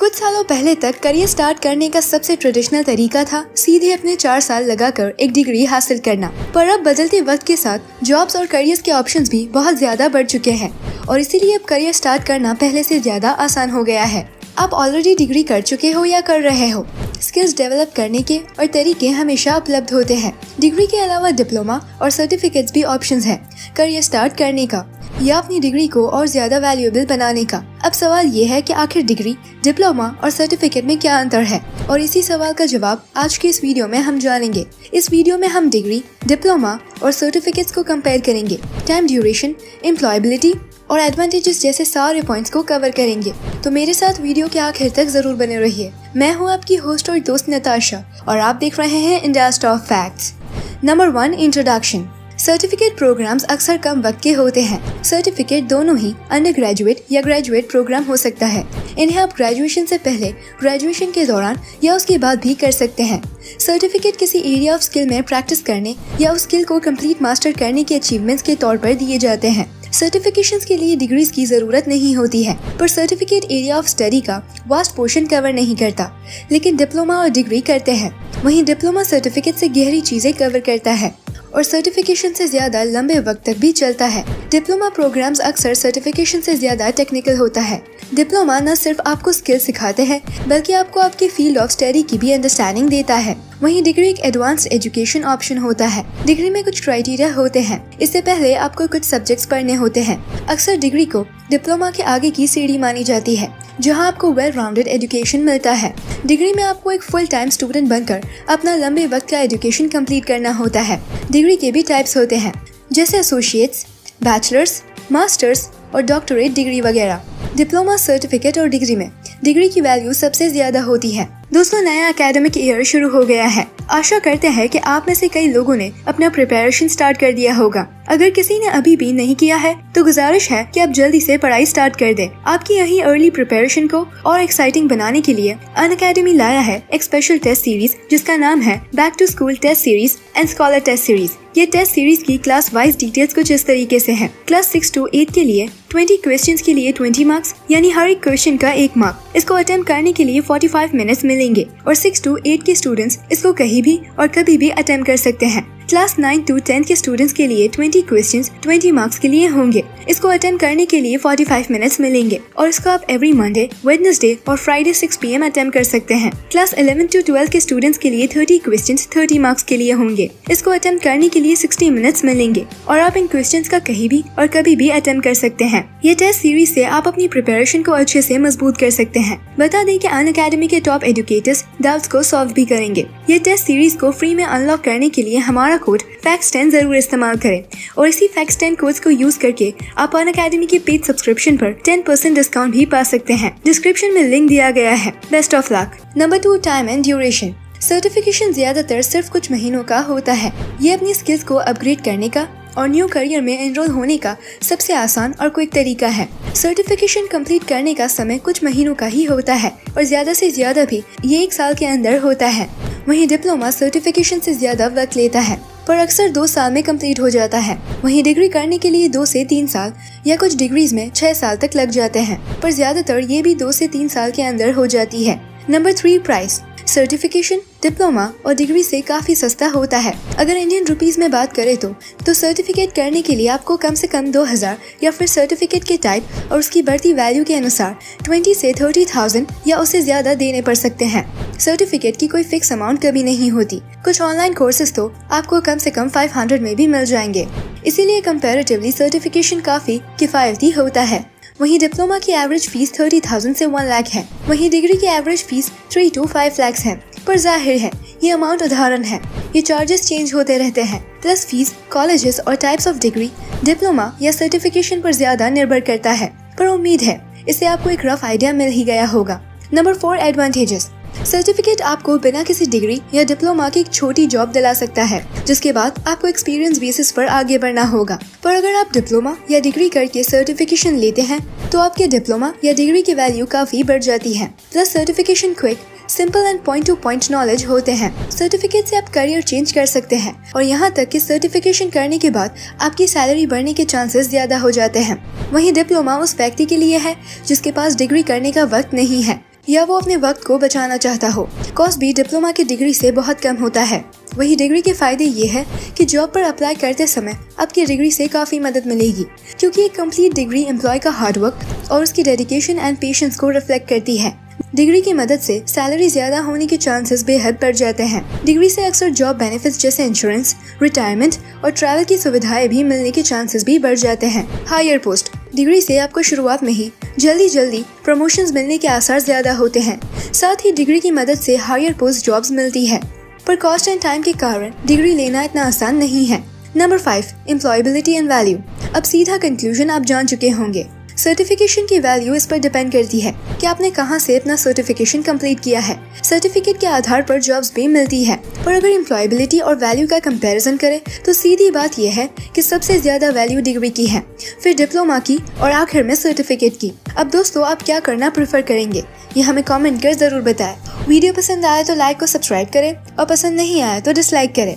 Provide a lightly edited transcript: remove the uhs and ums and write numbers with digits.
कुछ सालों पहले तक करियर स्टार्ट करने का सबसे ट्रेडिशनल तरीका था सीधे अपने 4 साल लगाकर एक डिग्री हासिल करना। पर अब बदलते वक्त के साथ जॉब्स और करियर्स के ऑप्शंस भी बहुत ज्यादा बढ़ चुके हैं और इसीलिए अब करियर स्टार्ट करना पहले से ज्यादा आसान हो गया है। आप ऑलरेडी डिग्री कर चुके हो या कर रहे हो, स्किल्स डेवलप करने के और तरीके हमेशा उपलब्ध होते हैं। डिग्री के अलावा डिप्लोमा और सर्टिफिकेट्स भी ऑप्शंस हैं करियर स्टार्ट करने का या अपनी डिग्री को और ज्यादा वैल्यूएबल बनाने का। अब सवाल ये है कि आखिर डिग्री, डिप्लोमा और सर्टिफिकेट में क्या अंतर है, और इसी सवाल का जवाब आज के इस वीडियो में हम जानेंगे। इस वीडियो में हम डिग्री, डिप्लोमा और सर्टिफिकेट्स को कंपेयर करेंगे, टाइम ड्यूरेशन, एम्प्लॉयबिलिटी और एडवांटेजेस जैसे सारे पॉइंट्स को कवर करेंगे। तो मेरे साथ वीडियो के आखिर तक जरूर बने रहिए। मैं हूँ आपकी होस्ट और दोस्त नताशा और आप देख रहे हैं India top facts. Number 1, introduction. Certificate programs अक्सर कम वक्त के होते हैं। सर्टिफिकेट दोनों ही अंडर ग्रेजुएट या ग्रेजुएट प्रोग्राम हो सकता है। इन्हें आप ग्रेजुएशन से पहले, ग्रेजुएशन के दौरान या उसके बाद भी कर सकते हैं। सर्टिफिकेट किसी एरिया ऑफ स्किल में प्रैक्टिस करने या उस स्किल को कंप्लीट मास्टर करने के अचीवमेंट्स के तौर पर दिए जाते हैं। सर्टिफिकेशंस के लिए डिग्रीज की जरूरत नहीं होती है, पर सर्टिफिकेट एरिया ऑफ स्टडी का वास्ट पोर्शन कवर नहीं करता, लेकिन डिप्लोमा और डिग्री करते हैं। वहीं डिप्लोमा सर्टिफिकेट से गहरी चीजें कवर करता है और सर्टिफिकेशन से ज्यादा लंबे वक्त तक भी चलता है। डिप्लोमा प्रोग्राम्स अक्सर सर्टिफिकेशन से ज्यादा टेक्निकल होता है। डिप्लोमा न सिर्फ आपको स्किल सिखाते हैं, बल्कि आपको आपके फील्ड ऑफ स्टडी की भी अंडरस्टैंडिंग देता है। वहीं डिग्री एक एडवांस्ड एजुकेशन ऑप्शन होता है। डिग्री में कुछ क्राइटेरिया होते हैं। इससे पहले आपको कुछ सब्जेक्ट्स पढ़ने होते हैं। अक्सर डिग्री को डिप्लोमा के आगे की सीढ़ी मानी जाती है, जहां आपको वेल राउंडेड एजुकेशन मिलता है। डिग्री में आपको एक फुल टाइम स्टूडेंट बनकर अपना लंबे वक्त का एजुकेशन कंप्लीट करना होता है। डिग्री के भी टाइप्स होते हैं, जैसे एसोसिएट्स, बैचलर्स, मास्टर्स और डॉक्टरेट डिग्री वगैरह। डिप्लोमा, सर्टिफिकेट और डिग्री में डिग्री की वैल्यू सबसे ज्यादा होती है। दोस्तों, नया एकेडमिक ईयर शुरू हो गया है। आशा करते हैं कि आप में से कई लोगों ने अपना प्रिपरेशन स्टार्ट कर दिया होगा। अगर किसी ने अभी भी नहीं किया है तो गुजारिश है कि आप जल्दी से पढ़ाई स्टार्ट कर दें। आपकी यही अर्ली प्रिपरेशन को और एक्साइटिंग बनाने के लिए अनअकैडमी लाया है एक स्पेशल टेस्ट सीरीज जिसका नाम है back to school test series and scholar test series. ये टेस्ट सीरीज की क्लास वाइज डिटेल्स कुछ इस तरीके से हैं। क्लास 6 to 8 के लिए 20 क्वेश्चंस के लिए 20 मार्क्स, यानी हर एक क्वेश्चन का 1 मार्क। इसको अटेम्प्ट करने के लिए 45 मिनट्स मिलेंगे और 6 to 8 के स्टूडेंट्स इसको कहीं भी और कभी भी अटेम्प्ट कर सकते हैं। क्लास 9 to 10 के स्टूडेंट्स के लिए 20 क्वेश्चंस 20 मार्क्स के लिए होंगे। इसको अटेम्प्ट करने के लिए 45 मिनट्स मिलेंगे और इसको आप एवरी मंडे, वेडनेसडे और फ्राइडे 6 PM अटेम्प्ट कर सकते हैं। क्लास 11 to 12 के स्टूडेंट्स के लिए 30 क्वेश्चंस 30 मार्क्स के लिए होंगे। इसको अटेम्प्ट करने के लिए 60 मिनट्स मिलेंगे और आप इन क्वेश्चंस का कहीं भी और कभी भी अटेम्प्ट कर सकते हैं। ये टेस्ट सीरीज से आप अपनी प्रिपरेशन को अच्छे से मजबूत कर सकते हैं। बता दें कि अनअकैडमी के टॉप एजुकेटर्स डाउट्स को सॉल्व भी करेंगे। ये टेस्ट सीरीज को फ्री में अनलॉक करने के लिए हमारा कोड फैक्ट्स10 जरूर इस्तेमाल करें और इसी फैक्ट्स10 कोड्स को यूज करके आप अनअकैडमी के पेड सब्सक्रिप्शन पर 10% डिस्काउंट भी पा सकते हैं। डिस्क्रिप्शन में लिंक दिया गया है। Best of luck. Number 2, time and duration. Certification ज्यादातर सिर्फ कुछ महीनों का होता है। ये अपनी स्किल्स को अपग्रेड करने का और न्यू करियर में एनरोल होने का सबसे आसान और क्विक तरीका है। सर्टिफिकेशन कंप्लीट करने का समय कुछ महीनों का ही होता है और ज्यादा से ज्यादा भी ये 1 साल के अंदर होता है। वहीं डिप्लोमा सर्टिफिकेशन से ज्यादा वक्त लेता है, पर अक्सर 2 साल में कंप्लीट हो जाता है। वहीं डिग्री करने के लिए 2 से 3 साल या कुछ डिग्रीज में 6 साल तक लग जाते हैं, पर ज्यादातर ये भी 2 से 3 साल के अंदर हो जाती है। Number 3, price. सर्टिफिकेशन डिप्लोमा और डिग्री से काफी सस्ता होता है। अगर इंडियन रुपीस में बात करें तो सर्टिफिकेट करने के लिए आपको कम से कम 2000 या फिर सर्टिफिकेट के टाइप और उसकी बढ़ती वैल्यू के अनुसार 20 से 30,000 या उससे ज्यादा देने पड़ सकते हैं। सर्टिफिकेट की कोई फिक्स अमाउंट कभी नहीं होती। कुछ ऑनलाइन कोर्सेज तो आपको कम से कम 500 में भी मिल जाएंगे। इसीलिए कंपैरेटिवली सर्टिफिकेशन काफी किफायती होता है। वहीं डिप्लोमा की एवरेज फीस 30,000 से 1 लाख है। वहीं डिग्री की एवरेज फीस 3 to 5 लाख है। पर जाहिर है ये अमाउंट उदाहरण है, ये चार्जेस चेंज होते रहते हैं। प्लस फीस कॉलेजेस और टाइप्स ऑफ डिग्री, डिप्लोमा या सर्टिफिकेशन पर ज्यादा निर्भर करता है। पर उम्मीद है इससे आपको एक रफ आइडिया मिल ही गया होगा। Number 4, advantages. सर्टिफिकेट आपको बिना किसी डिग्री या डिप्लोमा की एक छोटी जॉब दिला सकता है, जिसके बाद आपको एक्सपीरियंस बेसिस पर आगे बढ़ना होगा। पर अगर आप डिप्लोमा या डिग्री करके सर्टिफिकेशन लेते हैं तो आपके डिप्लोमा या डिग्री की वैल्यू काफी बढ़ जाती है। Plus certification quick, simple and point two point knowledge होते हैं। सर्टिफिकेट से आप करियर चेंज कर सकते हैं और यहाँ तक कि सर्टिफिकेशन करने के बाद आपकी सैलरी बढ़ने के चांसेस ज्यादा हो जाते हैं। वहीं डिप्लोमा उस व्यक्ति के लिए है जिसके पास डिग्री करने का वक्त नहीं है या वो अपने वक्त को बचाना चाहता हो। कॉस्ट भी डिप्लोमा की डिग्री से बहुत कम होता है। वही डिग्री के फायदे ये है कि जॉब पर अप्लाई करते समय आपकी डिग्री से काफ़ी मदद मिलेगी, क्योंकि एक कंप्लीट डिग्री एम्प्लॉय का हार्डवर्क और उसकी डेडिकेशन एंड पेशेंस को रिफ्लेक्ट करती है। डिग्री की मदद से सैलरी ज्यादा होने के चांसेस बेहद बढ़ जाते हैं। डिग्री से अक्सर जॉब बेनिफिट्स जैसे इंश्योरेंस, रिटायरमेंट और ट्रैवल की सुविधाएं भी मिलने के चांसेस भी बढ़ जाते हैं। हायर पोस्ट डिग्री से आपको शुरुआत में ही जल्दी प्रमोशंस मिलने के आसार ज्यादा होते हैं। साथ ही डिग्री की मदद से हायर पोस्ट जॉब्स मिलती है, पर कॉस्ट एंड टाइम के कारण डिग्री लेना इतना आसान नहीं है। Number 5, employability and value. अब सीधा कंक्लूजन आप जान चुके होंगे। सर्टिफिकेशन की वैल्यू इस पर डिपेंड करती है कि आपने कहां से अपना सर्टिफिकेशन कंप्लीट किया है। सर्टिफिकेट के आधार पर जॉब्स भी मिलती है, पर अगर एम्प्लॉयबिलिटी और वैल्यू का कंपैरिजन करें तो सीधी बात यह है कि सबसे ज्यादा वैल्यू डिग्री की है, फिर डिप्लोमा की और आखिर में सर्टिफिकेट की। अब दोस्तों, आप क्या करना प्रेफर करेंगे, ये हमें कॉमेंट कर जरूर बताएं। वीडियो पसंद आया तो लाइक और सब्सक्राइब करें और पसंद नहीं आया तो डिसलाइक करें।